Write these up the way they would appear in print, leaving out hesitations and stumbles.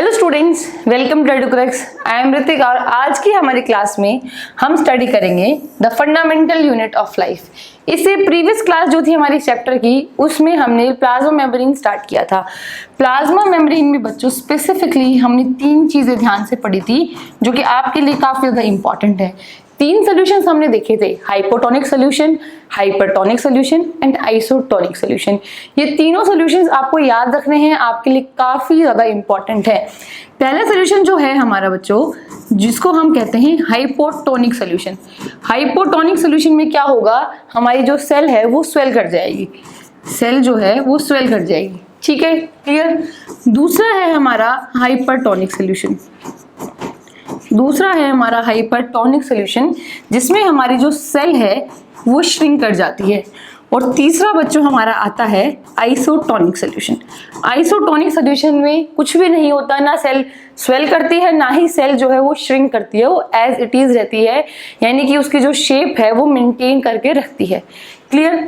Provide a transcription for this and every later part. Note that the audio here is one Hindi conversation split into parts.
Hello students, welcome to Educrax. I am Hrithik और आज की हमारी क्लास में हम स्टडी करेंगे the fundamental unit of life. इससे प्रीवियस क्लास जो थी हमारी चैप्टर की, उसमें हमने प्लाज्मा मेम्ब्रेन स्टार्ट किया था। प्लाज्मा मेम्ब्रेन में बच्चों स्पेसिफिकली हमने 3 चीज़ें ध्यान से पढ़ी थी जो कि आपके लिए काफ़ी ज़्यादा इंपॉर्टेंट है। 3 सोल्यूशंस हमने देखे थे, hypotonic solution, hypertonic solution and isotonic solution. ये तीनों सोल्यूशंस आपको याद रखने हैं, आपके लिए काफ़ी ज़्यादा इंपॉर्टेंट है। पहला सोल्यूशन जो है हमारा बच्चों, जिसको हम कहते हैं हाइपोटोनिक सोल्यूशन। हाइपोटोनिक सोल्यूशन में क्या होगा, हमारी जो सेल है वो स्वेल कर जाएगी, सेल जो है वो स्वेल कर जाएगी। ठीक है, क्लियर। दूसरा है हमारा हाइपरटोनिक सोल्यूशन, दूसरा है हमारा हाइपरटोनिक सोल्यूशन जिसमें हमारी जो सेल है वो श्रिंक कर जाती है। और तीसरा बच्चों हमारा आता है आइसोटोनिक सोल्यूशन। आइसोटोनिक सोल्यूशन में कुछ भी नहीं होता, ना सेल स्वेल करती है ना ही सेल जो है वो श्रिंक करती है, वो एज इट इज रहती है, यानी कि उसकी जो शेप है वो मेंटेन करके रखती है। क्लियर।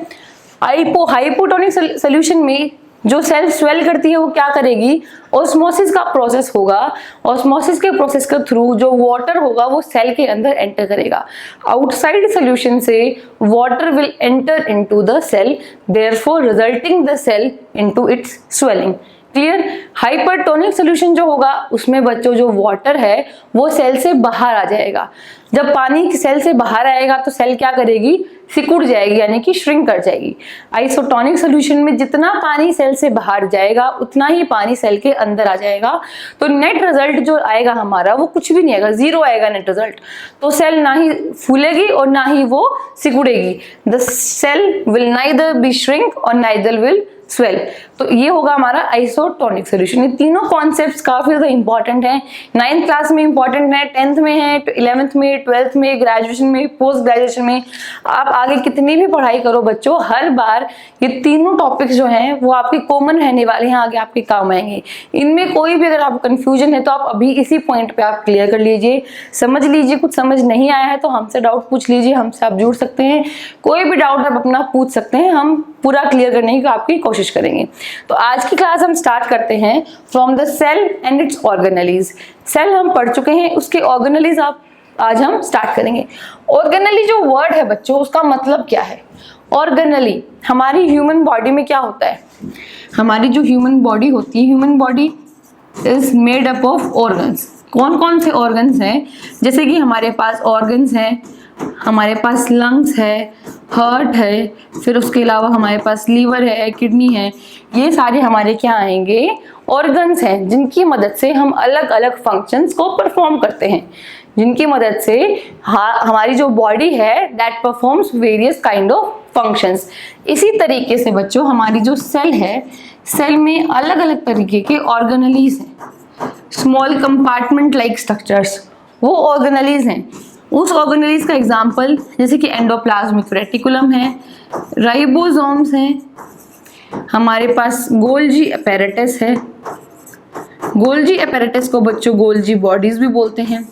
हाइपोटोनिक सोल्यूशन में जो सेल स्वेल करती है वो क्या करेगी, ऑस्मोसिस का प्रोसेस होगा। ऑस्मोसिस के प्रोसेस के थ्रू जो वाटर होगा वो सेल के अंदर एंटर करेगा। आउटसाइड सोल्यूशन से water will enter into the cell, therefore resulting the cell into its swelling. Clear. Hypertonic solution जो होगा उसमें बच्चों जो वाटर है वो सेल से बाहर आ जाएगा। जब पानी सेल से बाहर आएगा तो सेल क्या करेगी, सिकुड़ जाएगी, यानी कि श्रिंक कर जाएगी। आइसोटोनिक सोल्यूशन में जितना पानी सेल से बाहर जाएगा उतना ही पानी सेल के अंदर आ जाएगा, तो नेट रिजल्ट जो आएगा हमारा वो कुछ भी नहीं आएगा, जीरो आएगा नेट रिजल्ट। तो सेल ना ही फूलेगी और ना ही वो सिकुड़ेगी। The cell will neither be shrink और नाइदर विल स्वेल। तो ये होगा हमारा आइसोटोनिक सोल्यूशन। ये तीनों कॉन्सेप्ट्स काफी ज्यादा इंपॉर्टेंट हैं। 9th क्लास में इंपॉर्टेंट है, 10th में है, 11th में, 12th में, ग्रेजुएशन में, पोस्ट ग्रेजुएशन में। आप आगे कितनी भी पढ़ाई करो बच्चों, हर बार ये तीनों टॉपिक्स जो हैं वो आपके कॉमन रहने वाले हैं, आगे आपके काम आएंगे। इनमें कोई भी अगर आपको कंफ्यूजन है तो आप अभी इसी पॉइंट पे आप क्लियर कर लीजिए, समझ लीजिए। कुछ समझ नहीं आया है तो हमसे डाउट पूछ लीजिए, हमसे आप जुड़ सकते हैं, कोई भी डाउट आप अपना पूछ सकते हैं, हम पूरा क्लियर करने की आपकी कोशिश करेंगे। तो आज की क्लास हम स्टार्ट करते हैं from the cell and its organelles. Cell हम पढ़ चुके हैं, उसके ऑर्गेनेलीज आज हम स्टार्ट करेंगे। ऑर्गेनेली जो वर्ड है बच्चों, उसका मतलब क्या है। ऑर्गेनेली हमारी ह्यूमन बॉडी में क्या होता है, हमारी जो ह्यूमन बॉडी होती है, human body is made up of organs. कौन कौन से ऑर्गन्स हैं, जैसे कि हमारे पास ऑर्गन्स हैं, हमारे पास लंग्स है, हार्ट है, फिर उसके अलावा हमारे पास लीवर है, किडनी है। ये सारे हमारे क्या आएंगे, ऑर्गन्स हैं, जिनकी मदद से हम अलग अलग फंक्शंस को परफॉर्म करते हैं, जिनकी मदद से हमारी जो बॉडी है that performs various kind of functions. इसी तरीके से बच्चों हमारी जो सेल है, सेल में अलग अलग तरीके के ऑर्गेनेलीज हैं, स्मॉल कंपार्टमेंट लाइक स्ट्रक्चर्स, वो ऑर्गेनेलीज हैं। उस ऑर्गेनेलीज का एग्जाम्पल जैसे कि एंडोप्लाज्मिक रेटिकुलम है, राइबोसोम्स हैं, हमारे पास गोल्जी अपैरेटस है। गोल्जी अपैरेटस को बच्चों गोल्जी बॉडीज भी बोलते हैं।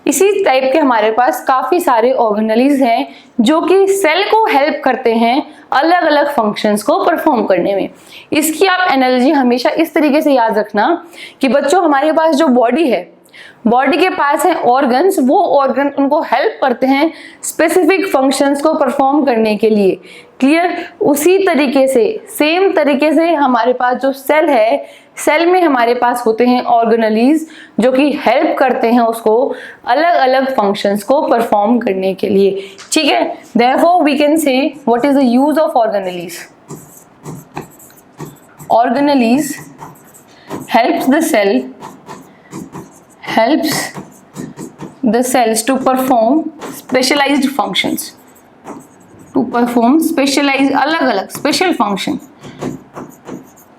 इसी टाइप के हमारे पास काफ़ी सारे ऑर्गेनेलीज हैं जो कि सेल को हेल्प करते हैं अलग अलग फंक्शंस को परफॉर्म करने में। इसकी आप एनालॉजी हमेशा इस तरीके से याद रखना कि बच्चों हमारे पास जो बॉडी है, बॉडी के पास है ऑर्गन्स, वो ऑर्गन उनको हेल्प करते हैं स्पेसिफिक फंक्शंस को परफॉर्म करने के लिए। क्लियर। उसी तरीके से सेम तरीके से हमारे पास जो सेल है, सेल में हमारे पास होते हैं ऑर्गेनेलीज जो कि हेल्प करते हैं उसको अलग अलग फंक्शंस को परफॉर्म करने के लिए। ठीक है, therefore we can say what is the use of organelles. Organelles helps the cell, helps the cells to perform specialized functions, to perform specialized अलग अलग special function,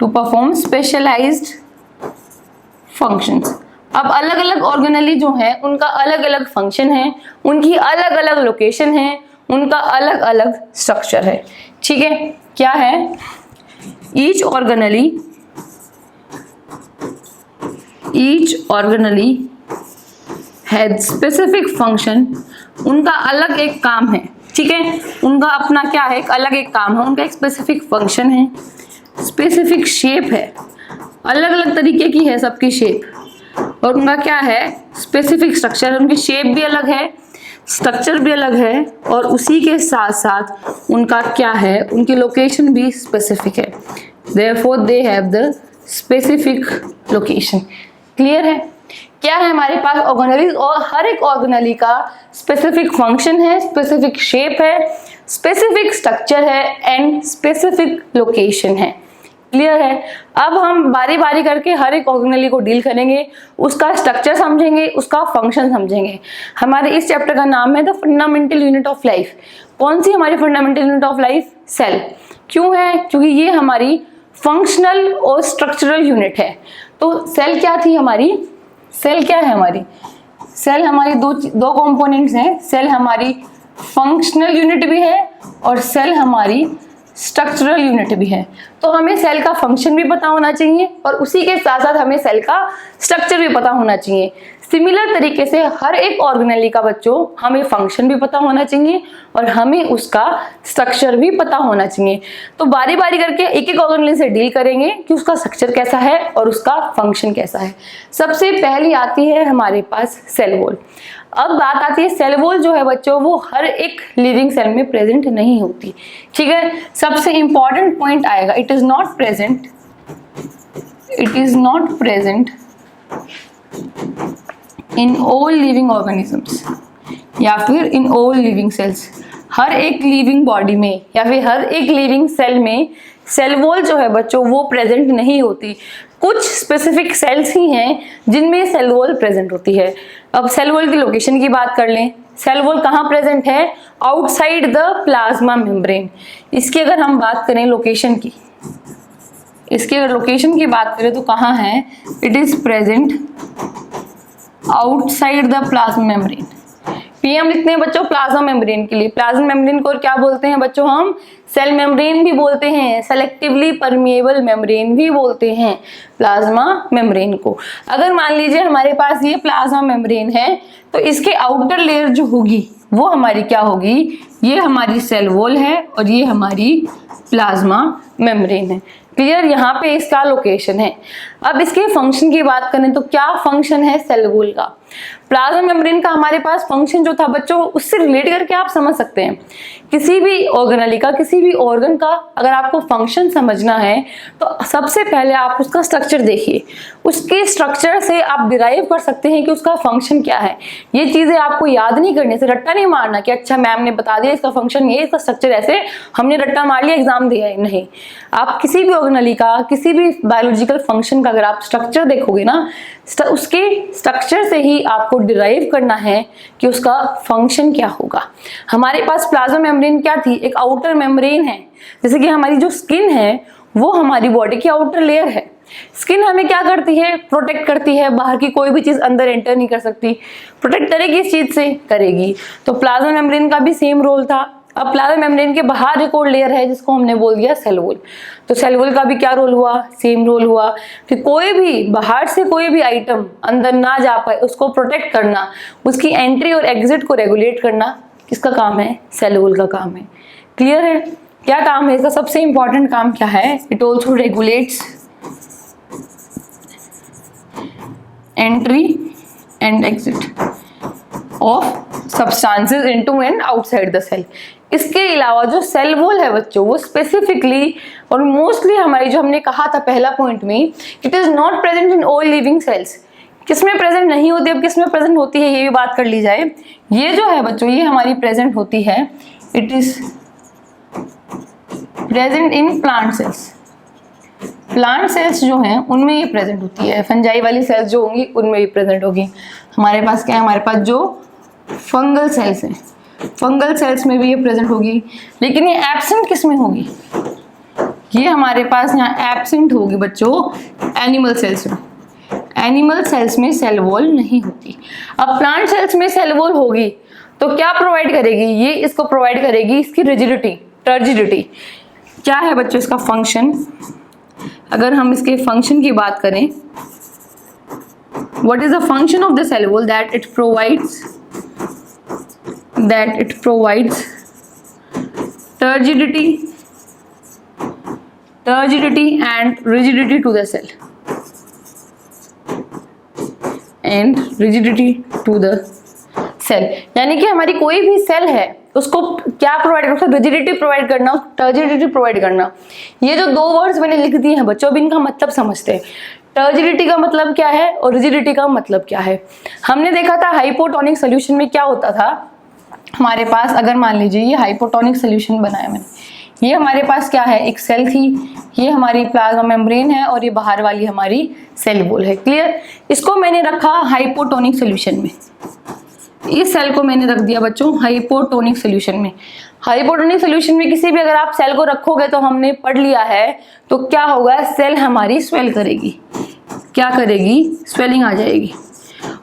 to perform specialized functions। अब अलग अलग ऑर्गेनेली जो है उनका अलग अलग फंक्शन है, उनकी अलग अलग लोकेशन है, उनका अलग अलग स्ट्रक्चर है। ठीक है, क्या है, each organelle has specific function, उनका अलग एक काम है। ठीक है, उनका अपना क्या है, एक अलग एक काम है, उनका एक स्पेसिफिक फंक्शन है, स्पेसिफिक शेप है, अलग अलग तरीके की है सबकी शेप। और उनका क्या है स्पेसिफिक स्ट्रक्चर, उनकी शेप भी अलग है, स्ट्रक्चर भी अलग है, और उसी के साथ साथ उनका क्या है, उनकी लोकेशन भी स्पेसिफिक है। Therefore they have the specific location। Clear है? क्या है हमारे पास ऑर्गेनेलीज, और हर एक ऑर्गेनेली का स्पेसिफिक फंक्शन है, स्पेसिफिक शेप है, स्पेसिफिक स्ट्रक्चर है एंड स्पेसिफिक लोकेशन है। क्लियर है? अब हम बारी बारी करके हर एक ऑर्गेनेली को डील करेंगे, उसका स्ट्रक्चर समझेंगे, उसका फंक्शन समझेंगे। हमारे इस चैप्टर का नाम है the fundamental unit of life. कौन सी हमारी fundamental unit of life? Cell. क्यों है? क्योंकि ये हमारी फंक्शनल और स्ट्रक्चरल यूनिट है। तो सेल क्या थी हमारी? सेल क्या है हमारी? सेल हमारी दो कंपोनेंट्स हैं। सेल हमारी फंक्शनल यूनिट भी है और सेल हमारी स्ट्रक्चरल यूनिट भी है। तो हमें सेल का फंक्शन भी पता होना चाहिए और उसी के साथ साथ हमें सेल का स्ट्रक्चर भी पता होना चाहिए। सिमिलर तरीके से हर एक ऑर्गेनेली का बच्चों हमें फंक्शन भी पता होना चाहिए और हमें उसका स्ट्रक्चर भी पता होना चाहिए। तो बारी बारी करके एक एक ऑर्गेनेली से डील करेंगे कि उसका स्ट्रक्चर कैसा है और उसका फंक्शन कैसा है। सबसे पहली आती है हमारे पास सेल वॉल। अब बात आती है सेल वॉल जो है बच्चों वो हर एक लिविंग सेल में प्रेजेंट नहीं होती। ठीक है, सबसे इंपॉर्टेंट पॉइंट आएगा, it is not present in all living organisms या फिर इन ऑल लिविंग सेल्स। हर एक लिविंग बॉडी में या फिर हर एक लिविंग सेल में सेल वॉल जो है बच्चों वो प्रेजेंट नहीं होती। कुछ स्पेसिफिक सेल्स ही हैं जिनमें सेल वॉल प्रेजेंट होती है। अब सेल वॉल की लोकेशन की बात कर लें। सेल वॉल कहाँ प्रेजेंट है? Outside the plasma membrane. इसकी अगर हम बात करें लोकेशन की, इसकी अगर लोकेशन की बात करें तो कहाँ है? It is present outside the plasma membrane. PM लिखते हैं बच्चों प्लाज्मा मेम्ब्रेन के लिए। प्लाज्मा मेम्ब्रेन को क्या बोलते हैं बच्चों? हम सेल मेम्ब्रेन भी बोलते हैं, सेलेक्टिवली परमिएबल मेम्ब्रेन भी बोलते हैं प्लाज्मा मेम्ब्रेन को। अगर मान लीजिए हमारे पास ये प्लाज्मा मेम्ब्रेन है तो इसके आउटर लेयर जो होगी वो हमारी क्या होगी? ये हमारी सेल वॉल है और ये हमारी प्लाज्मा मेम्ब्रेन है। क्लियर? यहाँ पे इसका लोकेशन है। अब इसके फंक्शन की बात करें तो क्या फंक्शन है सेल वॉल का? प्लाज्मा मेम्ब्रेन का हमारे पास फंक्शन जो था बच्चों उससे रिलेट करके आप समझ सकते हैं। किसी भी ऑर्गेनेली का, किसी भी ऑर्गन का अगर आपको फंक्शन समझना है तो सबसे पहले आप उसका स्ट्रक्चर देखिए। उसके स्ट्रक्चर से आप डिराइव कर सकते हैं कि उसका फंक्शन क्या है। ये चीजें आपको याद नहीं करने से, रट्टा नहीं मारना कि अच्छा मैम ने बता दिया इसका फंक्शन ये, इसका स्ट्रक्चर ऐसे, हमने रट्टा मार लिया एग्जाम दिया है। नहीं, आप किसी भी ऑर्गेनेली का, किसी भी बायोलॉजिकल फंक्शन का अगर आप स्ट्रक्चर देखोगे ना, उसके स्ट्रक्चर से ही आपको डिराइव करना है कि उसका फंक्शन क्या होगा। हमारे पास प्लाज्मा मेम्ब्रेन क्या थी? एक आउटर मेम्ब्रेन है। जैसे कि हमारी जो स्किन है वो हमारी बॉडी की आउटर लेयर है। स्किन हमें क्या करती है? प्रोटेक्ट करती है, बाहर की कोई भी चीज अंदर एंटर नहीं कर सकती। प्रोटेक्ट करेगी इस चीज से, करेगी। तो प्लाज्मा मेम्ब्रेन का भी सेम रोल था। अब प्लाज्मा मेम्ब्रेन के बाहर एक और लेयर है जिसको हमने बोल दिया सेल वॉल। तो सेल वॉल का भी क्या रोल हुआ? सेम रोल हुआ कि कोई भी बाहर से कोई भी आइटम अंदर ना जा पाए उसको प्रोटेक्ट करना, उसकी एंट्री और एग्जिट को रेगुलेट करना किसका काम है? सेल वॉल का काम है। क्लियर है? क्या काम है इसका? सबसे इंपॉर्टेंट काम क्या है? It also regulates entry and exit of substances into and outside the cell. इसके अलावा जो सेल वॉल है बच्चों वो स्पेसिफिकली और मोस्टली हमारी जो हमने कहा था पहला पॉइंट में, it is not present in all living cells. किसमें प्रेजेंट नहीं होती? अब किसमें प्रेजेंट होती है ये भी बात कर ली जाए। ये जो है बच्चों ये हमारी प्रेजेंट होती है, it is present in plant cells. Plant cells जो हैं उनमें ये प्रेजेंट होती है। फंजाई वाली सेल्स जो होंगी उनमें भी प्रेजेंट होगी। हमारे पास क्या है? हमारे पास जो फंगल सेल्स हैं, फंगल सेल्स में भी ये प्रेजेंट होगी। लेकिन ये एब्सेंट किस में होगी? ये हमारे पास यहाँ एब्सेंट होगी बच्चों एनिमल सेल्स में। एनिमल सेल्स में सेल वॉल नहीं होती। अब प्लांट सेल्स में सेल वॉल होगी तो क्या प्रोवाइड करेगी? ये इसको प्रोवाइड करेगी इसकी रिजिडिटी, टर्जिडिटी। क्या है बच्चों इसका फंक्शन? अगर हम इसके फंक्शन की बात करें, what is the function of the cell wall? That it provides turgidity and rigidity to the cell. And rigidity to the cell. यानी कि हमारी कोई भी सेल है उसको क्या प्रोवाइड करना, रिजिडिटी प्रोवाइड करना, टर्जिडिटी प्रोवाइड करना। ये जो दो वर्ड्स मैंने लिख दिए हैं बच्चों, अब इनका मतलब समझते हैं। टर्जिडिटी का मतलब क्या है और रिजिडिटी का मतलब क्या है। हमने देखा था हाइपोटोनिक सोल्यूशन में क्या होता था, हमारे पास अगर मान लीजिए ये हाइपोटोनिक सोल्यूशन बनाया मैंने, ये हमारे पास क्या है, एक सेल थी, ये हमारी प्लाज्मा मेम्ब्रेन है और ये बाहर वाली हमारी सेल वॉल है। क्लियर। इसको मैंने रखा हाइपोटोनिक सोल्यूशन में, इस सेल को मैंने रख दिया बच्चों हाइपोटोनिक सोल्यूशन में। हाइपोटोनिक सोल्यूशन में किसी भी अगर आप सेल को रखोगे तो हमने पढ़ लिया है तो क्या होगा, सेल हमारी स्वेल करेगी। क्या करेगी, स्वेलिंग आ जाएगी।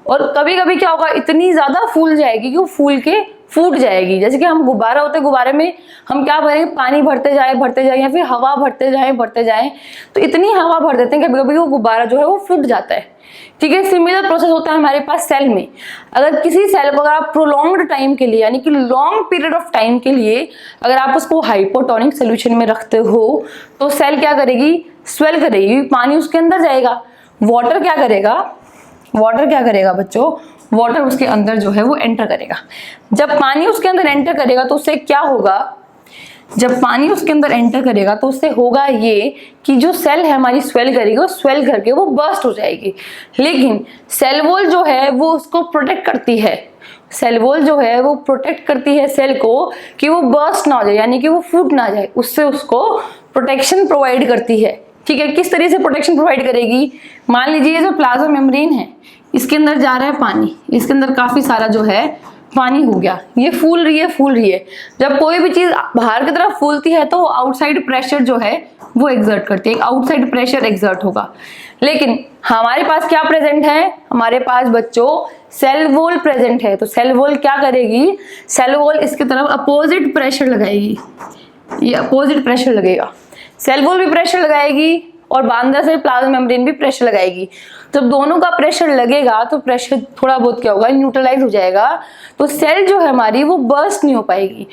और कभी कभी क्या होगा, इतनी ज्यादा फूल जाएगी कि वो फूल के फूट जाएगी। जैसे कि हम गुब्बारा होते हैं, गुब्बारे में हम क्या भरेंगे, पानी भरते जाए या फिर हवा भरते जाए, तो इतनी हवा भर देते हैं कभी कभी वो गुब्बारा जो है वो फूट जाता है। ठीक है। सिमिलर प्रोसेस होता है हमारे पास सेल में। अगर किसी सेल को अगर आप प्रोलॉन्ग्ड टाइम के लिए यानी कि लॉन्ग पीरियड ऑफ टाइम के लिए अगर आप उसको हाइपोटोनिक सोल्यूशन में रखते हो तो सेल क्या करेगी, स्वेल करेगी, पानी उसके अंदर जाएगा। वाटर क्या करेगा बच्चों, वाटर उसके अंदर जो है वो एंटर करेगा। जब पानी उसके अंदर एंटर करेगा तो उससे क्या होगा, जब पानी उसके अंदर एंटर करेगा तो उससे होगा ये कि जो सेल है हमारी स्वेल करेगी, वो स्वेल करके वो बर्स्ट हो जाएगी। लेकिन सेल वॉल जो है वो उसको प्रोटेक्ट करती है, सेल वॉल जो है वो प्रोटेक्ट करती है सेल को कि वो बर्स्ट ना हो जाए, यानी कि वो फूट ना जाए, उससे उसको प्रोटेक्शन प्रोवाइड करती है। ठीक है। किस तरह से प्रोटेक्शन प्रोवाइड करेगी, मान लीजिए ये जो प्लाज्मा मेम्ब्रेन है इसके अंदर जा रहा है पानी, इसके अंदर काफी सारा जो है पानी हो गया, ये फूल रही है। जब कोई भी चीज बाहर की तरफ फूलती है तो आउटसाइड प्रेशर जो है वो एग्जर्ट करती है, एक आउटसाइड प्रेशर एग्जर्ट होगा। लेकिन हमारे पास क्या प्रेजेंट है, हमारे पास बच्चों सेल वॉल प्रेजेंट है। तो सेल वॉल क्या करेगी, सेल वॉल इसकी तरफ अपोजिट प्रेशर लगाएगी, ये अपोजिट प्रेशर लगेगा। सेल वॉल भी प्रेशर लगाएगी और बांदर से प्लाज्मा मेम्ब्रेन भी प्रेशर लगाएगी। जब दोनों का प्रेशर लगेगा तो प्रेशर थोड़ा बहुत क्या होगा, न्यूट्रलाइज हो जाएगा, तो सेल जो है हमारी वो बर्स्ट नहीं हो पाएगी।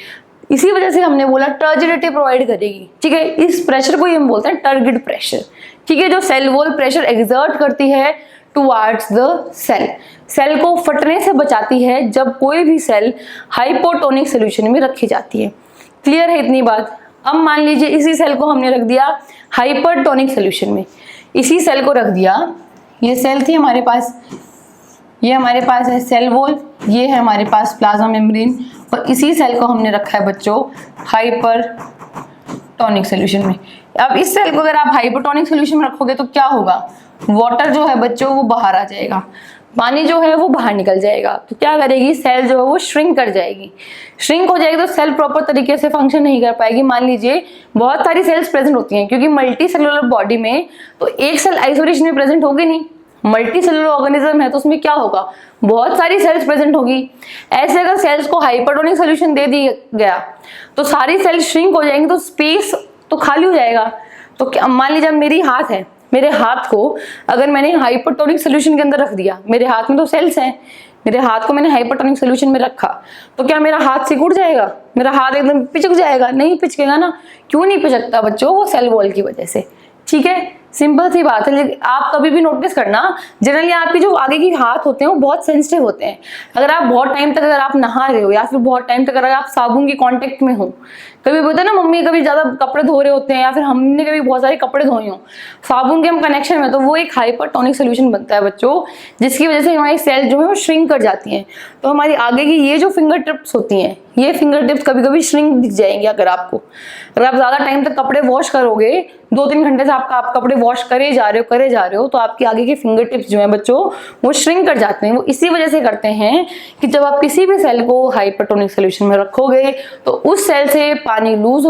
इसी वजह से हमने बोला टर्जिडिटी प्रोवाइड करेगी। ठीक है। इस प्रेशर को हम बोलते हैं टर्गिड प्रेशर। ठीक है। जो सेल वॉल प्रेशर एग्जर्ट करती है टुवार्ड्स द सेल, सेल को फटने से बचाती है जब कोई भी सेल हाइपोटोनिक सोल्यूशन में रखी जाती है। क्लियर है इतनी बात। अब मान लीजिए इसी सेल को हमने रख दिया हाइपरटोनिक सोल्यूशन में, इसी सेल को रख दिया, ये सेल थी हमारे पास, ये हमारे पास है सेल वॉल, ये है हमारे पास प्लाज्मा मेम्ब्रेन, और इसी सेल को हमने रखा है बच्चों हाइपरटोनिक सोल्यूशन में। अब इस सेल को अगर आप हाइपरटोनिक सोल्यूशन में रखोगे तो क्या होगा, वाटर जो है बच्चों वो बाहर आ जाएगा, पानी जो है वो बाहर निकल जाएगा। तो क्या करेगी, सेल जो है वो श्रिंक कर जाएगी। श्रिंक हो जाएगी तो सेल प्रॉपर तरीके से फंक्शन नहीं कर पाएगी। मान लीजिए बहुत सारी सेल्स प्रेजेंट होती हैं, क्योंकि मल्टी सेलुलर बॉडी में तो एक सेल आइसोलेशन में प्रेजेंट होगी नहीं, मल्टी सेलुलर ऑर्गेनिज्म है तो उसमें क्या होगा, बहुत सारी सेल्स प्रेजेंट होगी। ऐसे अगर सेल्स को हाइपरटोनिक सोल्यूशन दे दिया गया तो सारी सेल्स श्रिंक हो जाएंगी, तो स्पेस तो खाली हो जाएगा। तो मान लीजिए मेरी हाथ है, मेरे हाथ को अगर मैंने हाइपरटोनिक सोल्यूशन के अंदर रख दिया, मेरे हाथ में तो सेल्स हैं, मेरे हाथ को मैंने हाइपरटोनिक सोल्यूशन में रखा, तो क्या मेरा हाथ सिकुड़ जाएगा, मेरा हाथ एकदम पिचक जाएगा? नहीं पिचकेगा ना। क्यों नहीं पिचकता बच्चों, वो सेल वॉल की वजह से। ठीक है, सिंपल सी बात है। लेकिन आप कभी भी नोटिस करना, जनरली आपके जो आगे के हाथ होते हैं वो बहुत सेंसिटिव होते हैं। अगर आप बहुत टाइम तक अगर आप नहा रहे हो या फिर बहुत टाइम तक अगर आप साबुन के कांटेक्ट में हो, कभी बोलते हैं ना मम्मी कभी ज्यादा कपड़े धो रहे होते हैं या फिर हमने कभी बहुत सारे कपड़े धोए हो साबुन के हम कनेक्शन में, तो वो एक हाइपरटोनिक सोल्यूशन बनता है बच्चों, जिसकी वजह से हमारी सेल जो है वो श्रिंक कर जाती हैं। तो हमारी आगे की ये जो फिंगर टिप्स होती हैं, ये फिंगर टिप्स कभी कभी श्रिंक दिख जाएंगे। अगर आपको, अगर आप ज्यादा टाइम तक कपड़े वॉश करोगे, 2-3 घंटे से आप कपड़े वॉश करे जा रहे हो तो आपकी आगे के फिंगर टिप्स जो है बच्चों वो श्रिंक कर जाते हैं। वो इसी वजह से करते हैं कि जब आप किसी भी सेल को हाइपरटोनिक सोल्यूशन में रखोगे तो उस सेल से पानी लूज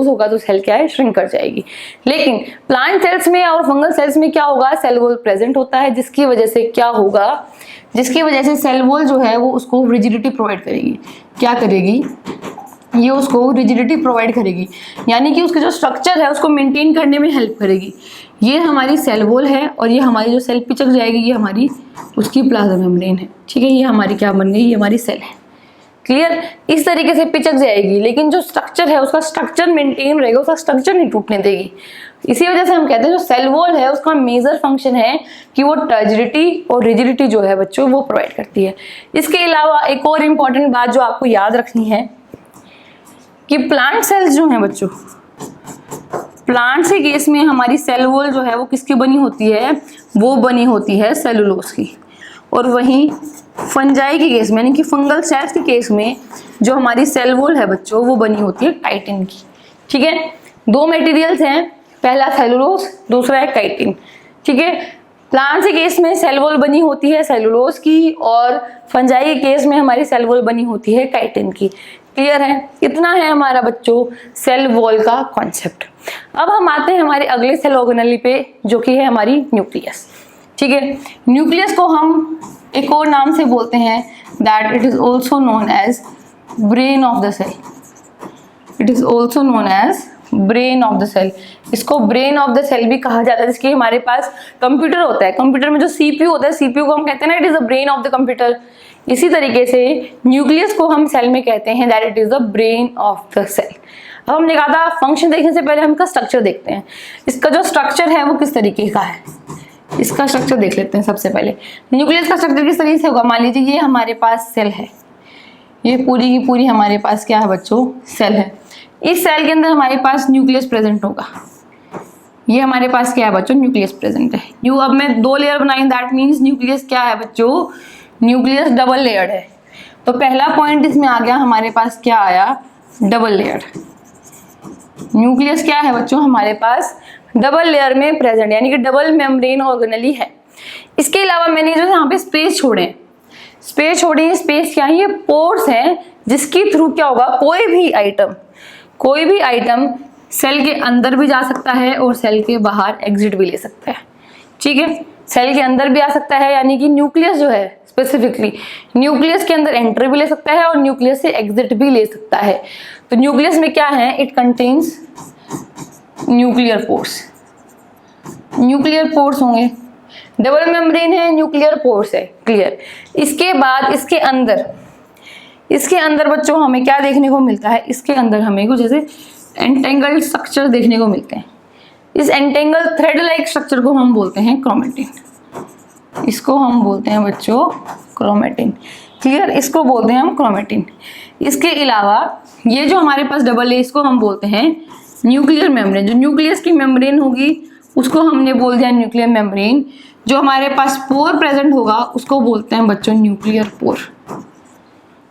होगा तो सेल क्या है, श्रिंक कर जाएगी। लेकिन प्लांट सेल्स में और फंगल सेल्स में क्या होगा, सेल वॉल प्रेजेंट होता है, जिसकी वजह से क्या होगा, जिसकी वजह से सेल वॉल जो है वो उसको रिजिडिटी प्रोवाइड करेगी। क्या करेगी, ये उसको रिजिडिटी प्रोवाइड करेगी, यानी कि उसके जो स्ट्रक्चर है उसको मेंटेन करने में हेल्प करेगी। ये हमारी सेल वॉल है और ये हमारी जो सेल पिचक जाएगी ये हमारी उसकी प्लाज्मा मेम्ब्रेन है। ठीक है, ये हमारी क्या बन गई, ये हमारी सेल है। क्लियर, इस तरीके से पिचक जाएगी, लेकिन जो स्ट्रक्चर है उसका स्ट्रक्चर मेंटेन रहेगा, उसका स्ट्रक्चर नहीं टूटने देगी। इसी वजह से हम कहते हैं जो सेल वॉल है उसका मेजर फंक्शन है कि वो टर्जिडिटी और रिजिडिटी जो है बच्चों वो प्रोवाइड करती है। इसके अलावा एक और इम्पॉर्टेंट बात जो आपको याद रखनी है कि प्लांट सेल्स जो हैं बच्चों, प्लांट्स के केस में हमारी सेल वॉल जो है वो किसकी बनी होती है, वो बनी होती है सेलुलोज की। और वहीं फंजाई के केस में यानी कि फंगल सेल्स के केस में जो हमारी सेल वॉल है बच्चों वो बनी होती है काइटिन की। ठीक है, दो मटेरियल्स हैं, पहला सेलुलोज, दूसरा है काइटिन। ठीक है, प्लांट्स के केस में सेल वॉल बनी होती है सेलुलोज की और फंजाई के केस में हमारी सेल वॉल बनी होती है काइटिन की। क्लियर है, इतना है हमारा बच्चों सेल वॉल का कॉन्सेप्ट। अब हम आते हैं हमारे अगले सेल ऑर्गेनेली पे जो कि है हमारी न्यूक्लियस। ठीक है, न्यूक्लियस को हम एक और नाम से बोलते हैं that it is also known as brain of the cell. It is also known as brain of the cell. इसको ब्रेन ऑफ द सेल भी कहा जाता है, जिसके हमारे पास कंप्यूटर होता है, कंप्यूटर में जो सीपीयू होता है, सीपीयू को हम कहते हैं ना it is the brain of the computer. इसी तरीके से न्यूक्लियस को हम सेल में कहते हैं that it is the brain of the cell. अब हमने कहा था फंक्शन देखने से पहले हम इसका स्ट्रक्चर देखते हैं। इसका जो स्ट्रक्चर है वो किस तरीके का है, इसका स्ट्रक्चर देख लेते हैं। सबसे पहले न्यूक्लियस का स्ट्रक्चर किस तरीके से होगा, मान लीजिए ये हमारे पास सेल है, ये पूरी की पूरी हमारे पास क्या है बच्चों, सेल है। इस सेल के अंदर हमारे पास न्यूक्लियस प्रेजेंट होगा, ये हमारे पास क्या है बच्चों, न्यूक्लियस प्रेजेंट है। न्यू अब मैं दो लेयर बनाई, दैट मीन्स न्यूक्लियस क्या है बच्चों, न्यूक्लियस डबल लेयर्ड है। तो पहला पॉइंट इसमें आ गया हमारे पास, क्या आया, डबल लेयर। न्यूक्लियस क्या है बच्चों हमारे पास डबल लेयर में प्रेजेंट, यानी कि डबल मेम्ब्रेन ऑर्गेनेली है। इसके अलावा मैंने जो यहाँ पे स्पेस छोड़े, स्पेस क्या है, ये पोर्स हैं जिसके थ्रू क्या होगा, कोई भी आइटम सेल के अंदर भी जा सकता है और सेल के बाहर एग्जिट भी ले सकता है। ठीक है, सेल के अंदर भी आ सकता है, यानी कि न्यूक्लियस जो है स्पेसिफिकली न्यूक्लियस के अंदर एंट्री भी ले सकता है और न्यूक्लियस से एग्जिट भी ले सकता है। तो न्यूक्लियस में क्या है, it contains nuclear pores, nuclear pores होंगे, डबल मेम्ब्रेन है, न्यूक्लियर पोर्स है। क्लियर, इसके बाद इसके अंदर बच्चों हमें क्या देखने को मिलता है, इसके अंदर हमें कुछ जैसे एंटेंगल्ड स्ट्रक्चर देखने को मिलते हैं। इस एंटेंगल थ्रेड लाइक स्ट्रक्चर को हम बोलते हैं क्रोमेटिन, इसको हम बोलते हैं बच्चों क्रोमेटिन। क्लियर, इसको बोलते हैं हम क्रोमेटिन। इसके अलावा ये जो हमारे पास डबल है इसको हम बोलते हैं न्यूक्लियर मेम्ब्रेन। जो न्यूक्लियस की मेम्ब्रेन होगी उसको हमने बोल दिया न्यूक्लियर मेम्ब्रेन। जो हमारे पास पोर प्रेजेंट होगा उसको बोलते हैं बच्चों न्यूक्लियर पोर,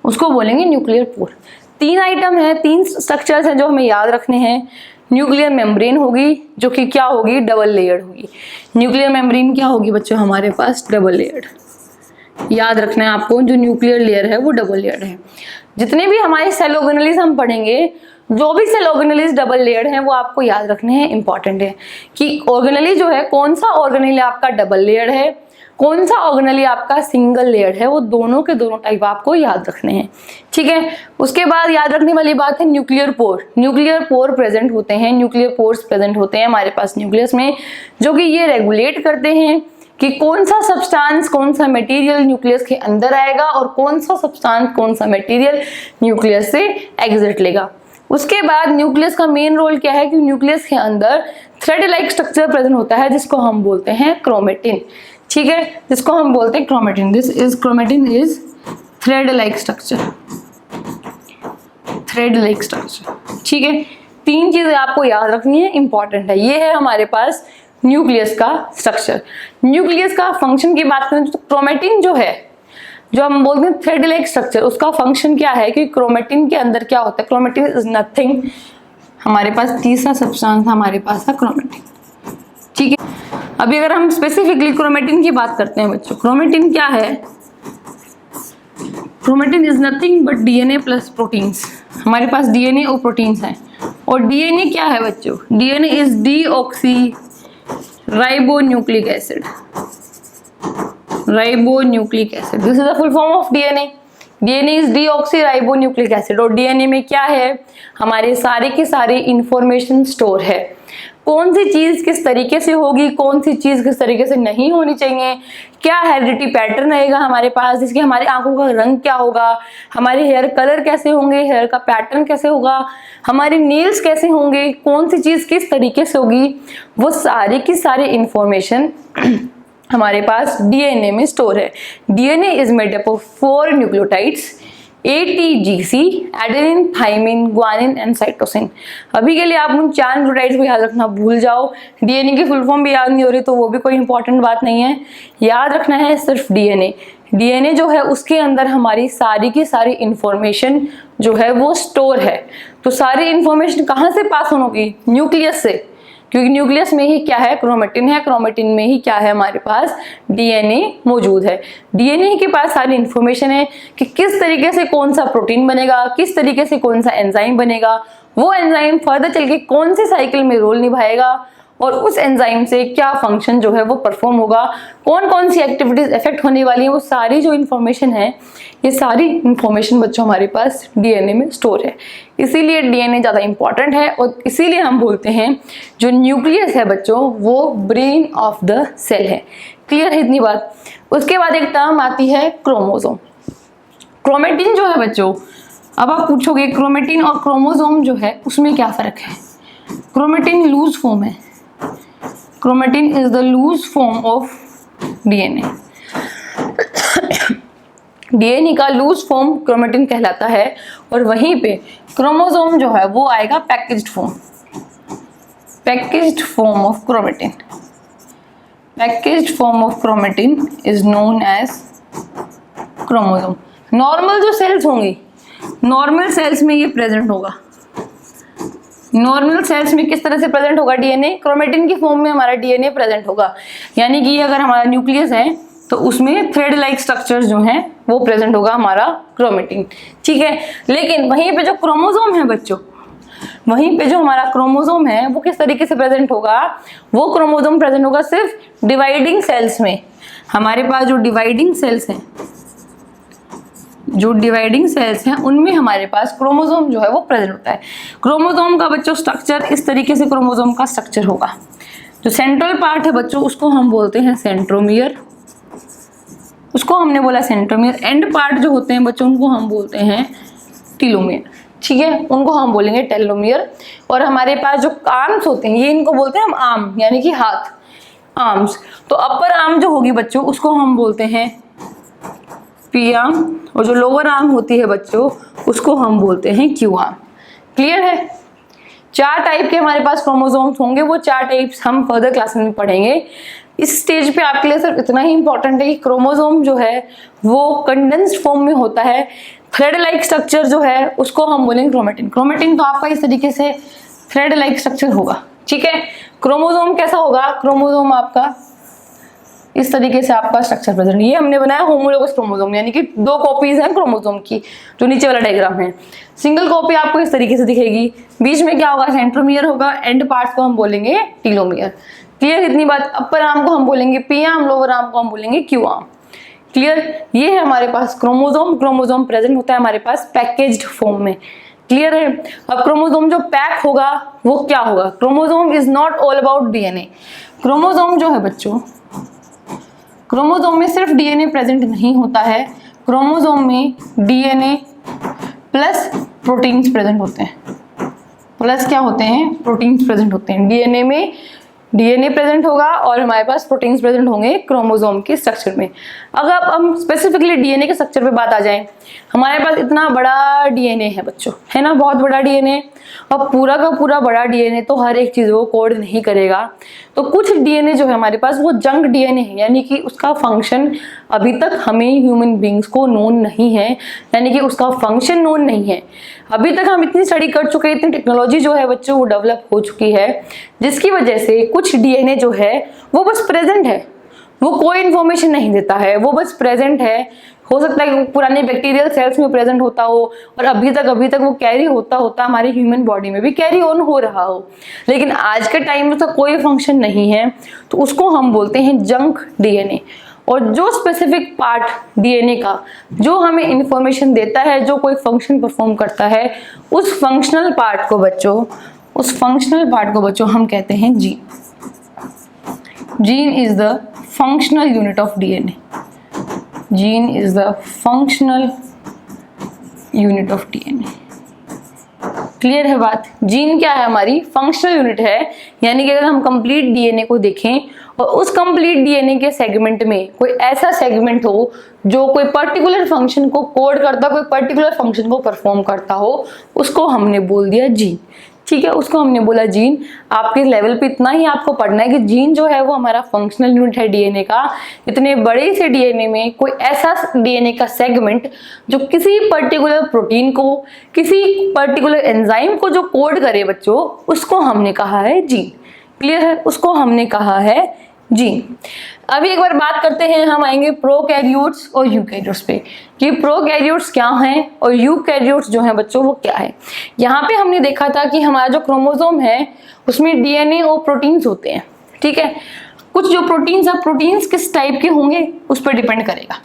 उसको बोलेंगे न्यूक्लियर पोर। तीन आइटम है, तीन स्ट्रक्चर्स हैं जो हमें याद रखने हैं। न्यूक्लियर मेम्ब्रेन होगी जो कि क्या होगी, डबल लेयर्ड होगी। न्यूक्लियर मेम्ब्रेन क्या होगी बच्चों हमारे पास, डबल लेयर्ड। याद रखना है आपको, जो न्यूक्लियर लेयर है वो डबल लेयर्ड है। जितने भी हमारे सेल ऑर्गेनेलीज हम पढ़ेंगे, जो भी सेल ऑर्गेनेलीज डबल लेयर्ड हैं वो आपको याद रखने हैं, इंपॉर्टेंट है कि ऑर्गेनेली जो है कौन सा ऑर्गेनेली आपका डबल लेयर्ड है, कौन सा ऑर्गेनेली आपका सिंगल लेयर्ड है, वो दोनों के दोनों टाइप आपको याद रखने हैं। ठीक है, उसके बाद याद रखने वाली बात है nuclear pore. Nuclear pore present होते हैं, न्यूक्लियर पोर्स प्रेजेंट होते हैं हमारे पास न्यूक्लियस में, जो कि ये रेगुलेट करते हैं कि कौन सा सब्सटेंस, कौन सा मटेरियल न्यूक्लियस के अंदर आएगा और कौन सा सब्सटेंस, कौन सा मटेरियल न्यूक्लियस से एग्जिट लेगा। उसके बाद न्यूक्लियस का मेन रोल क्या है कि न्यूक्लियस के अंदर थ्रेड लाइक स्ट्रक्चर प्रेजेंट होता है जिसको हम बोलते हैं क्रोमेटिन। ठीक है, जिसको हम बोलते हैं chromatin. This is chromatin is thread like structure, thread like structure. ठीक है, तीन चीजें आपको याद रखनी है, इंपॉर्टेंट है। ये है हमारे पास न्यूक्लियस का स्ट्रक्चर। न्यूक्लियस का फंक्शन की बात करें तो क्रोमेटिन जो है, जो हम बोलते हैं थ्रेड लाइक स्ट्रक्चर, उसका फंक्शन क्या है कि क्रोमेटिन के अंदर क्या होता है, क्रोमेटिन इज नथिंग, हमारे पास तीसरा सब्सटेंस हमारे पास है क्रोमेटिन। ठीक है, अभी अगर हम स्पेसिफिकली क्रोमेटिन की बात करते हैं बच्चों, क्रोमेटिन क्या है, chromatin is nothing but DNA plus proteins. हमारे पास डीएनए और प्रोटीन्स हैं, और डीएनए क्या है बच्चों, DNA is deoxy ribonucleic acid, ribonucleic acid, this is the full form of DNA. DNA is deoxy ribonucleic acid, और डीएनए में क्या है, हमारे सारे के सारे इंफॉर्मेशन स्टोर है। कौन सी चीज किस तरीके से होगी, कौन सी चीज किस तरीके से नहीं होनी चाहिए, क्या हेरिडिटी पैटर्न रहेगा हमारे पास, जिसके हमारी आंखों का रंग क्या होगा, हमारे हेयर कलर कैसे होंगे, हेयर का पैटर्न कैसे होगा, हमारे नेल्स कैसे होंगे, कौन सी चीज किस तरीके से होगी, वो सारी की सारी इंफॉर्मेशन हमारे पास डीएनए में स्टोर है। DNA is made up of 4 nucleotides ATGC, adenine, thymine, guanine and cytosine. अभी के लिए आप उन 4 न्यूक्लियोटाइड्स को याद रखना भूल जाओ। डीएनए की फुल फॉर्म भी याद नहीं हो रही तो वो भी कोई इंपॉर्टेंट बात नहीं है, याद रखना है सिर्फ डीएनए। डीएनए जो है उसके अंदर हमारी सारी की सारी इंफॉर्मेशन जो है वो स्टोर है। तो सारी इंफॉर्मेशन कहाँ से पास होगी? न्यूक्लियस से, क्योंकि न्यूक्लियस में ही क्या है? क्रोमेटिन है। क्रोमेटिन में ही क्या है? हमारे पास डीएनए मौजूद है। डीएनए के पास सारी इंफॉर्मेशन है कि किस तरीके से कौन सा प्रोटीन बनेगा, किस तरीके से कौन सा एंजाइम बनेगा, वो एंजाइम फर्दर चल के कौन सी साइकिल में रोल निभाएगा और उस एंजाइम से क्या फंक्शन जो है वो परफॉर्म होगा, कौन कौन सी एक्टिविटीज इफेक्ट होने वाली है, वो सारी जो इन्फॉर्मेशन है, ये सारी इन्फॉर्मेशन बच्चों हमारे पास डीएनए में स्टोर है। इसीलिए डीएनए ज़्यादा इंपॉर्टेंट है और इसीलिए हम बोलते हैं जो न्यूक्लियस है बच्चों वो ब्रेन ऑफ द सेल है। क्लियर है इतनी बात? उसके बाद एक टर्म आती है क्रोमोसोम। क्रोमेटिन जो है बच्चों, अब आप पूछोगे क्रोमेटिन और क्रोमोसोम जो है उसमें क्या फ़र्क है? क्रोमेटिन लूज फॉर्म है। Chromatin is the loose form of DNA. DNA का लूज फॉर्म क्रोमेटिन कहलाता है और वहीं पे क्रोमोसोम जो है वो आएगा packaged form. Packaged form of chromatin, packaged form of chromatin is known as chromosome. Normal जो सेल्स होंगी, नॉर्मल सेल्स में ये प्रेजेंट होगा। नॉर्मल सेल्स में किस तरह से प्रेजेंट होगा डीएनए? क्रोमेटिन की फॉर्म में हमारा डीएनए प्रेजेंट होगा। यानी कि अगर हमारा न्यूक्लियस है तो उसमें थ्रेड लाइक स्ट्रक्चर्स जो हैं वो प्रेजेंट होगा हमारा क्रोमेटिन। ठीक है, लेकिन वहीं पे जो क्रोमोसोम है बच्चों, वहीं पे जो हमारा क्रोमोसोम है वो किस तरीके से प्रेजेंट होगा? वो क्रोमोसोम प्रेजेंट होगा सिर्फ डिवाइडिंग सेल्स में। हमारे पास जो डिवाइडिंग सेल्स हैं, जो डिवाइडिंग सेल्स हैं उनमें हमारे पास क्रोमोसोम जो है वो प्रेजेंट होता है। क्रोमोसोम का बच्चों स्ट्रक्चर इस तरीके से क्रोमोसोम का स्ट्रक्चर होगा। जो सेंट्रल पार्ट है बच्चों उसको हम बोलते हैं सेंट्रोमियर, उसको हमने बोला सेंट्रोमियर। एंड पार्ट जो होते हैं बच्चों उनको हम बोलते हैं टीलोमियर। ठीक है, उनको हम बोलेंगे टेलोमियर। और हमारे पास जो आर्म्स होते हैं ये इनको बोलते हैं हम आर्म, यानी कि हाथ, आर्म्स। तो अपर आर्म जो होगी बच्चों उसको हम बोलते हैं पी आर्म और जो लोअर आर्म होती है बच्चों उसको हम बोलते हैं क्यू आर्म। क्लियर है? 4 टाइप के हमारे पास क्रोमोसोम्स होंगे, वो 4 टाइप्स हम फर्दर क्लास में पढ़ेंगे। इस स्टेज पे आपके लिए सिर्फ इतना ही इंपॉर्टेंट है कि क्रोमोसोम जो है वो कंडेंस्ड फॉर्म में होता है। थ्रेड लाइक स्ट्रक्चर जो है उसको हम बोलेंगे क्रोमेटिन। क्रोमेटिन तो आपका इस तरीके से थ्रेड लाइक स्ट्रक्चर होगा। ठीक है, क्रोमोसोम कैसा होगा? क्रोमोसोम आपका इस तरीके से आपका स्ट्रक्चर प्रेजेंट। ये हमने बनाया होमोलोगस क्रोमोसोम, यानी कि 2 कॉपीज हैं क्रोमोसोम की, जो नीचे वाला डायग्राम है। सिंगल कॉपी आपको इस तरीके से दिखेगी। बीच में क्या होगा? सेंट्रोमियर होगा। एंड पार्ट्स को हम बोलेंगे टीलोमियर। क्लियर इतनी बात? अपर आर्म को हम बोलेंगे पी आर्म, लोअर आर्म को हम बोलेंगे क्यू आर्म। क्लियर? ये है हमारे पास क्रोमोसोम। क्रोमोसोम प्रेजेंट होता है हमारे पास पैकेज्ड फॉर्म में। क्लियर है? अब क्रोमोसोम जो पैक होगा वो क्या होगा? Chromosome is not all about DNA. Chromosome जो है बच्चों, क्रोमोसोम में सिर्फ डीएनए प्रेजेंट नहीं होता है, क्रोमोसोम में डीएनए प्लस प्रोटीन्स प्रेजेंट होते हैं। प्लस क्या होते हैं? प्रोटीन्स प्रेजेंट होते हैं। डीएनए में डीएनए प्रेजेंट होगा और हमारे पास प्रोटीन्स प्रेजेंट होंगे क्रोमोसोम के स्ट्रक्चर में। अगर अब हम स्पेसिफिकली डीएनए के स्ट्रक्चर पे बात आ जाए, हमारे पास इतना बड़ा डीएनए है बच्चों, है ना, बहुत बड़ा डीएनए। अब पूरा का पूरा बड़ा डीएनए तो हर एक चीज को कोड नहीं करेगा। तो कुछ डीएनए जो है हमारे पास वो जंक डीएनए है, यानी कि उसका फंक्शन अभी तक हमें ह्यूमन बींग्स को नोन नहीं है, यानी कि उसका फंक्शन नोन नहीं है। अभी तक हम इतनी स्टडी कर चुके हैं, इतनी टेक्नोलॉजी जो है बच्चों वो डेवलप हो चुकी है, जिसकी वजह से कुछ डीएनए जो है वो बस प्रेजेंट है, वो कोई इन्फॉर्मेशन नहीं देता है, वो बस प्रेजेंट है। हो सकता है कि पुराने बैक्टीरियल सेल्स में प्रेजेंट होता हो और अभी तक वो कैरी होता हमारी ह्यूमन बॉडी में भी कैरी ऑन हो रहा हो, लेकिन आज के टाइम में तो कोई फंक्शन नहीं है, तो उसको हम बोलते हैं जंक डीएनए। और जो स्पेसिफिक पार्ट डीएनए का जो हमें इंफॉर्मेशन देता है, जो कोई फंक्शन परफॉर्म करता है, उस फंक्शनल पार्ट को बच्चों उस फंक्शनल पार्ट को बच्चों हम कहते हैं gene. Gene is the functional unit of DNA. Gene is the functional unit of DNA. Clear है बात? जीन क्या है? हमारी फंक्शनल यूनिट है, यानी कि अगर हम कंप्लीट डीएनए को देखें और उस कंप्लीट डीएनए के सेगमेंट में कोई ऐसा सेगमेंट हो जो कोई पर्टिकुलर फंक्शन को कोड करता, कोई पर्टिकुलर फंक्शन को परफॉर्म करता हो, उसको हमने बोल दिया जीन। ठीक है, उसको हमने बोला जीन। आपके लेवल पे इतना ही आपको पढ़ना है कि जीन जो है वो हमारा फंक्शनल यूनिट है डीएनए का। इतने बड़े से डीएनए में कोई ऐसा डीएनए का सेगमेंट जो किसी पर्टिकुलर प्रोटीन को, किसी पर्टिकुलर एंजाइम को जो कोड करे बच्चों, उसको हमने कहा है जीन। क्लियर है? उसको हमने कहा है जीन। अभी एक बार बात करते हैं, हम आएंगे प्रोकैरियोट्स और यूकैरियोट्स पे कि प्रोकैरियोट्स क्या हैं और यूकैरियोट्स जो हैं बच्चों वो क्या है। यहाँ पे हमने देखा था कि हमारा जो क्रोमोसोम है उसमें डीएनए और प्रोटीन्स होते हैं। ठीक है, कुछ जो प्रोटीन्स है, प्रोटीन्स किस टाइप के होंगे उस पर डिपेंड करेगा।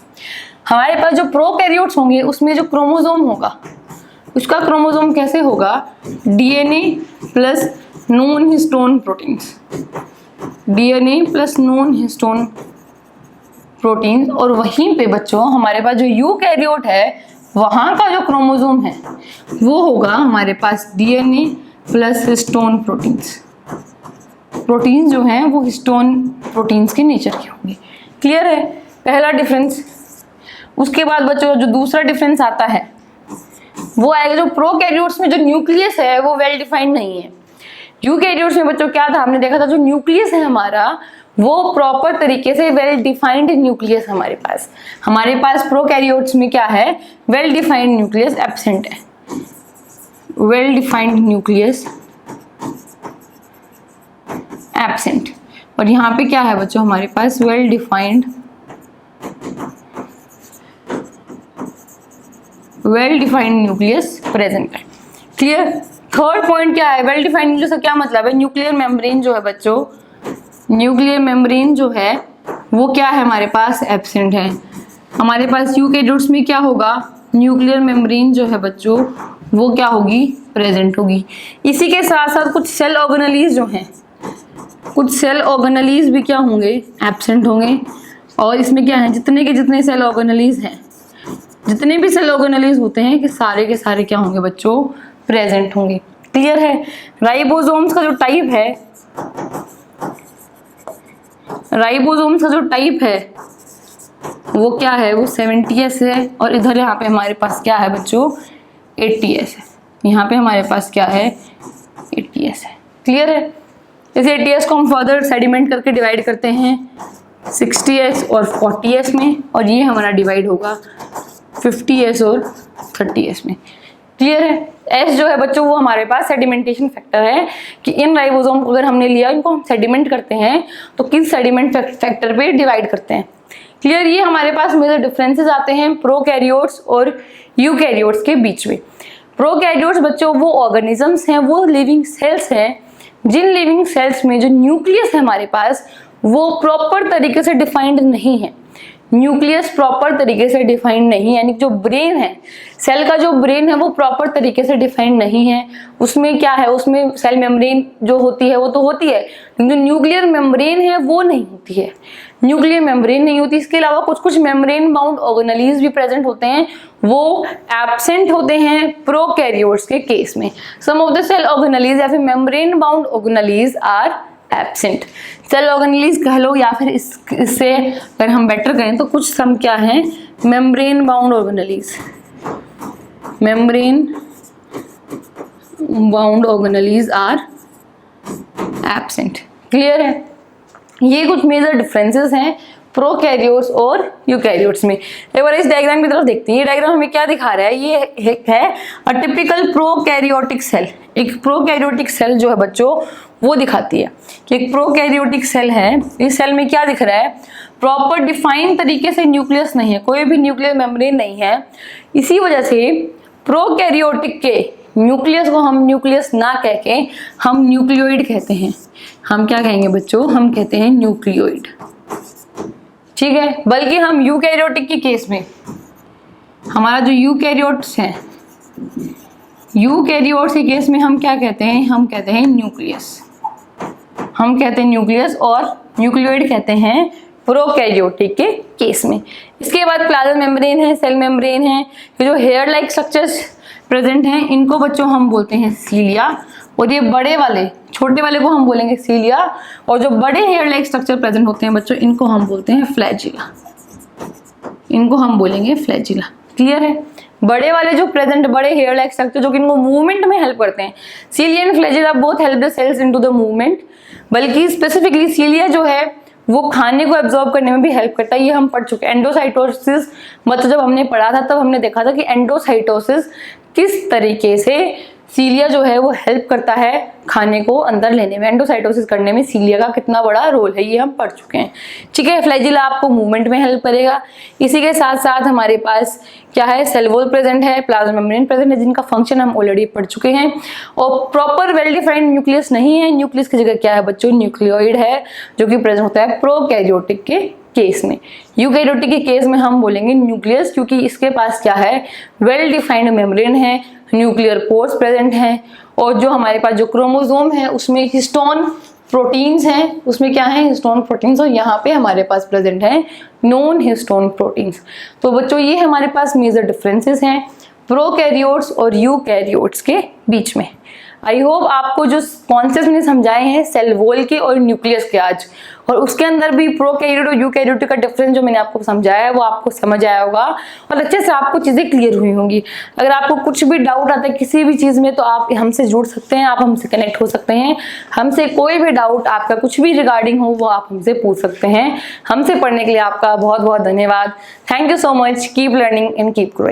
हमारे पास जो प्रोकैरियोट्स होंगे उसमें जो क्रोमोसोम होगा उसका क्रोमोसोम कैसे होगा? DNA plus non histone proteins, DNA plus non histone protein. और वहीं पे बच्चों हमारे पास जो यूकैरियोट है वहां का जो क्रोमोसोम है वो होगा हमारे पास DNA plus histone proteins. Proteins जो हैं वो हिस्टोन प्रोटीन्स के नेचर के होंगे। क्लियर है? पहला डिफरेंस। उसके बाद बच्चों जो दूसरा डिफरेंस आता है वो आएगा जो प्रोकैरियोट्स में जो न्यूक्लियस है वो वेल डिफाइंड नहीं है। यूकैरियोट्स में बच्चों क्या था? हमने देखा था जो न्यूक्लियस है हमारा वो प्रॉपर तरीके से वेल डिफाइंड न्यूक्लियस हमारे पास प्रोकैरियोट्स में क्या है? वेल डिफाइंड न्यूक्लियस एब्सेंट है। Well defined nucleus absent. और यहाँ पे क्या है बच्चों? हमारे पास वेल डिफाइंड न्यूक्लियस प्रेजेंट है। क्लियर? थर्ड पॉइंट क्या है? वेल डिफाइंड न्यूक्लियस का क्या मतलब है? न्यूक्लियर मेम्ब्रेन जो है बच्चों, न्यूक्लियर मेम्ब्रेन जो है वो क्या है? हमारे पास एब्सेंट है। हमारे पास यूकैरियोट्स में क्या होगा? न्यूक्लियर मेम्ब्रेन जो है बच्चों वो क्या होगी? प्रेजेंट होगी। इसी के साथ साथ कुछ सेल ऑर्गेनेलीज जो हैं, कुछ सेल ऑर्गेनेलीज भी क्या होंगे? एब्सेंट होंगे। और इसमें क्या है? जितने के जितने सेल ऑर्गेनेलीज हैं, जितने भी सेल ऑर्गेनेलीज होते हैं कि सारे के सारे क्या होंगे बच्चों? प्रेजेंट होंगे। क्लियर है? राइबोसोम्स का जो टाइप है, राइबोसोम्स का जो टाइप है वो क्या है? वो 70S है। और इधर यहाँ पे हमारे पास क्या है बच्चों? 80S है। यहाँ पे हमारे पास क्या है? 80S है। क्लियर है? इस 80S को हम फर्दर सेडिमेंट करके डिवाइड करते हैं 60S और 40S में, और ये हमारा डिवाइड होगा 50S और 30S में। क्लियर है? एस जो है बच्चों वो हमारे पास सेडिमेंटेशन फैक्टर है कि इन राइबोसोम को अगर हमने लिया, इनको हम सेडिमेंट करते हैं तो किस सेडिमेंट फैक्टर पे डिवाइड करते हैं। क्लियर? ये हमारे पास मेजर डिफरेंसेस आते हैं प्रोकैरियोट्स और यूकैरियोट्स के बीच में। प्रोकैरियोट्स बच्चों वो ऑर्गेनिजम्स हैं, वो लिविंग सेल्स हैं जिन लिविंग सेल्स में जो न्यूक्लियस है हमारे पास वो प्रॉपर तरीके से डिफाइंड नहीं है। न्यूक्लियस प्रॉपर तरीके से डिफाइंड नहीं, यानी जो ब्रेन है, सेल का जो ब्रेन है वो प्रॉपर तरीके से डिफाइंड नहीं है। उसमें क्या है? उसमें सेल मेम्ब्रेन जो होती है वो तो होती है, लेकिन जो न्यूक्लियर मेम्ब्रेन है वो नहीं होती है। न्यूक्लियर मेम्ब्रेन नहीं होती। इसके अलावा कुछ कुछ मेम्ब्रेन बाउंड ऑर्गेनेलीज भी प्रेजेंट होते हैं, वो एब्सेंट होते हैं प्रोकैरियोट्स के केस में। Some of the cell organelles या फिर membrane bound organelles are absent. Cell organelles कह लो या फिर इससे अगर हम बेटर करें तो कुछ सम क्या है? Membrane bound organelles, membrane bound organelles are absent. Clear है? ये कुछ मेजर डिफरेंसेस हैं प्रोकैरियोट्स और यूकैरियोट्स में। एक बार इस डायग्राम की तरफ देखते हैं। ये डायग्राम हमें क्या दिखा रहा है? ये है अ टिपिकल प्रोकैरियोटिक सेल। एक प्रोकैरियोटिक सेल जो है बच्चों वो दिखाती है कि एक प्रोकैरियोटिक सेल है। इस सेल में क्या दिख रहा है? प्रॉपर डिफाइंड तरीके से न्यूक्लियस नहीं है, कोई भी न्यूक्लियर मेम्ब्रेन नहीं है। इसी वजह से प्रोकैरियोटिक के न्यूक्लियस को हम न्यूक्लियस ना कह के हम न्यूक्लियोइड कहते हैं। हम क्या कहेंगे बच्चों? हम कहते हैं न्यूक्लियोइड। ठीक है? बल्कि हम यूकैरियोटिक के केस में हमारा जो यूकैरियोट्स हैं यूकैरियोट्स के केस में हम क्या कहते हैं, हम कहते हैं न्यूक्लियस, हम कहते हैं न्यूक्लियस, और न्यूक्लियोइड कहते हैं प्रोकैरियोटिक के केस में। इसके बाद प्लाज्मा मेम्ब्रेन है, सेल मेम्ब्रेन है, ये जो हेयर लाइक स्ट्रक्चर्स प्रेजेंट हैं इनको बच्चों हम बोलते हैं सीलिया, और ये बड़े वाले, छोटे वाले को हम बोलेंगे सीलिया, और जो बड़े हेयर लाइक स्ट्रक्चर प्रेजेंट होते हैं बच्चों इनको हम बोलते हैं फ्लैजिला, इनको हम बोलेंगे फ्लैजिला। क्लियर है? बड़े वाले जो प्रेजेंट बड़े हेयर लाइक स्ट्रक्चर जो कि इनको मूवमेंट में हेल्प करते हैं, cilia and flagella both help the cells into the movement, बल्कि स्पेसिफिकली सीलिया जो है वो खाने को एब्जॉर्ब करने में भी हेल्प करता है, ये हम पढ़ चुके हैं। एंडोसाइटोसिस मतलब जब हमने पढ़ा था तब हमने देखा था कि एंडोसाइटोसिस किस तरीके से सीलिया जो है वो हेल्प करता है खाने को अंदर लेने में, एंडोसाइटोसिस करने में सीलिया का कितना बड़ा रोल है ये हम पढ़ चुके हैं। ठीक है, फ्लैजिला आपको मूवमेंट में हेल्प करेगा। इसी के साथ साथ हमारे पास क्या है, सेल वॉल प्रेजेंट है, प्लाज्मा मेम्ब्रेन प्रेजेंट है, जिनका फंक्शन हम ऑलरेडी पढ़ चुके हैं। और प्रॉपर वेल डिफाइंड न्यूक्लियस नहीं है, न्यूक्लियस की जगह क्या है बच्चों, न्यूक्लियोइड है, जो कि प्रेजेंट होता है प्रोकैरियोटिक के केस में। यूकैरियोटिक के केस में हम बोलेंगे न्यूक्लियस, क्योंकि इसके पास क्या है, वेल डिफाइंड मेम्ब्रेन है, न्यूक्लियर पोर्स प्रेजेंट हैं, और जो हमारे पास जो क्रोमोसोम है उसमें हिस्टोन प्रोटीन्स हैं, उसमें क्या है, हिस्टोन प्रोटीन्स, और यहाँ पे हमारे पास प्रेजेंट है नॉन हिस्टोन प्रोटीन्स। तो बच्चों ये हमारे पास मेजर डिफरेंसेस हैं प्रोकैरियोट्स और यूकैरियोट्स के बीच में। आई होप आपको जो कॉन्सेप्ट मैंने समझाए हैं सेल वॉल के और न्यूक्लियस के आज, और उसके अंदर भी प्रोकैरियोट और यूकैरियोट का डिफरेंस जो मैंने आपको समझाया है वो आपको समझ आया होगा और अच्छे से आपको चीज़ें क्लियर हुई होंगी। अगर आपको कुछ भी डाउट आता है किसी भी चीज़ में तो आप हमसे जुड़ सकते हैं, आप हमसे कनेक्ट हो सकते हैं, हमसे कोई भी डाउट आपका कुछ भी रिगार्डिंग हो वो आप हमसे पूछ सकते हैं। हमसे पढ़ने के लिए आपका बहुत बहुत धन्यवाद। Thank you so much. Keep learning and keep growing.